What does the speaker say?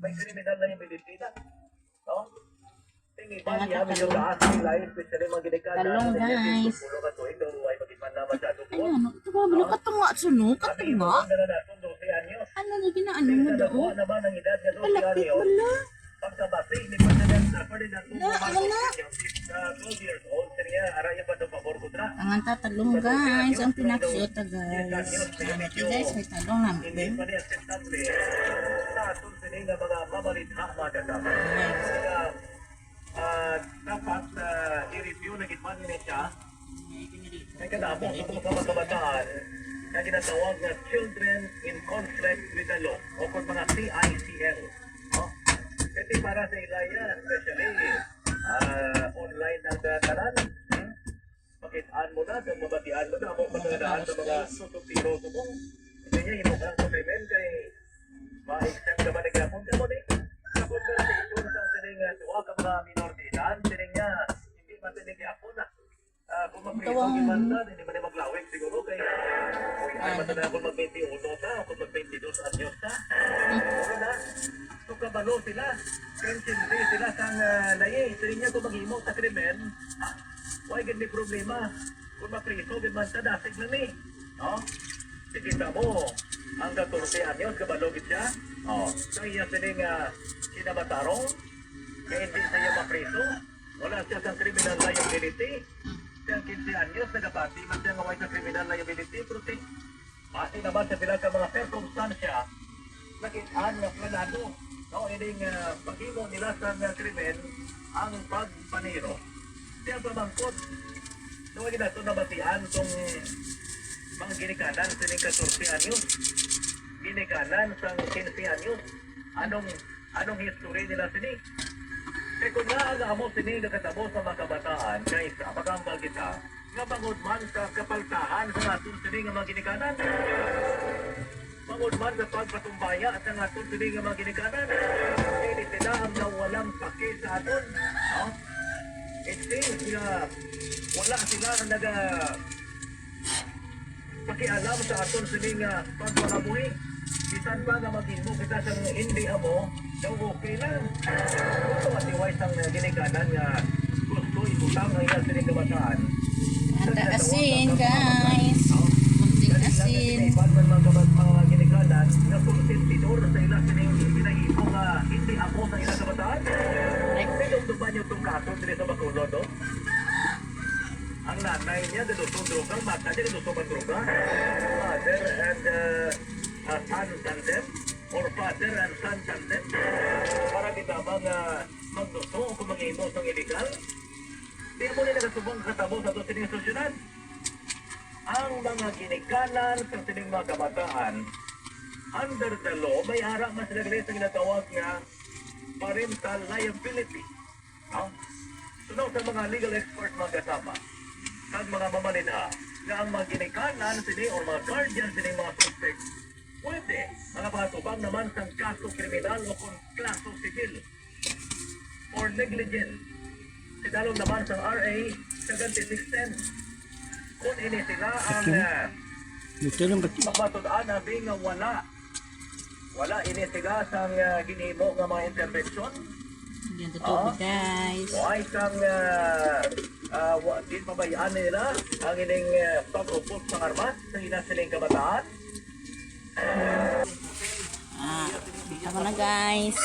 May kriminal na yung Pilipina. No? Tingin ba Tama, niya, talong. medyo taas yung life, especially mga ginikanan. Talong, guys. Pulo ka to, ito ay magiging na masyado po. Ano? Ito ba? Bilo ka tunga at suno? Ka Sabi mo, tunga? ang gana natin, 12 anyos. Ano na ginaano mo Tingnan daw? mo naman ang edad niya, 12 Palapit anyos. wala. Pagkabati, ni President Ferdinand Wala, wala. 12 years old, siya, araya pa ito pabor ko tra. Ang talong guys. Ang pinaksiyota guys. Ano guys? May talong na. Hindi pa niya acceptable. Sa atong sining na mga mamalidha mga kasama. Guys. Kaya dapat i-review na gitman niya siya. Kaya kadamo sa mga kabataan na ginatawag na Children in Conflict with the Law o kung mga CICL. No? Kasi para sa ilaya, especially online ang tanan, makitaan mo na, mabatian mo na, ako matandaan sa mga tututiro mo. Hindi niya, imukang krimen kay ma-accept ka ba na gapon ka mo ni? Kapag ka sa isun sa sining tuwa ka mga minoridad, sining niya, hindi matinig gapon na. Kung mag-isong imantan, hindi ba na maglawig siguro kay ay matanda kung mag-21 ka o kung mag-22 anyos ka. Okay na? So kabalo sila, konsindi sila sang laye, sining niya kung mag-imo sa krimen, why gandi problema? Kung mapriso, gandman sa dasig na ni. No? Sikita mo, ang 14 anyos, kabalogit siya. So iya sining sinabatarong, kaya hindi siya mapriso, wala siya sang criminal liability. Siya 15 anyos, nagapati, man siya ngaway sa criminal liability, pero pati naman sa bilang ka mga circumstansya, nakitaan na planado. No, ining pag-imo nila sa krimen, ang pagpaniro. Siya pamangkot. Nung no, ito nabatian itong mga ginikanan sa 14 anyos. Ginikanan sa 15 anyos. Anong history nila sini? Kaya kung nga ang amo sini nakatabo sa mga kabataan, kaysa makambal kita, nga bangod man sa kapaltahan sa atong sini nga mga ginikanan. Bangod man sa pagpatumbaya at ang atong sini nga mga ginikanan. Hindi sila ang nawalang paki sa aton. No? It seems na wala sila na pakialam sa aton sining pagpakabuhi. Bisan pa na mag-imo kita sa hindi amo, daw okay lang. Ito matiway sang ginikanan nga gusto ibutang ang iyang sining kabataan. Ada asin guys. Kunting asin. Mga ginikanan na konsentidor sa ilang sining ginahimo nga hindi amo sa ilang kabataan. Pinunto ba niyo itong kaso dito sa Bacolod, no? Ang nanay niya, dudusong droga, mata niya, dudusong ang droga. Father and son tandem, or father and son tandem. Para kita bang magdusong kung mag-imo ng illegal. Di mo nila nasubong katabo sa ito sining sosyudad. Ang mga ginikanan sa sining mga kabataan, under the law, may harap mas naglis ang ginatawag nga parental liability. No? Sunod sa mga legal expert mga kasama, kag mga mamalina, na ang mga ginikanan sini o mga guardian sini mga suspect, pwede mga patubang naman sa kaso kriminal o kung kaso civil or negligence. Sinalong naman sa RA 7610. Kung ini sila ang mapatudaan na bing wala ini sila sa ginimo ng mga intervention. Yan totoo guys. Why kang din pabayaan nila ang ining pag-upot sa armas sa inasiling kabataan? Tama na guys.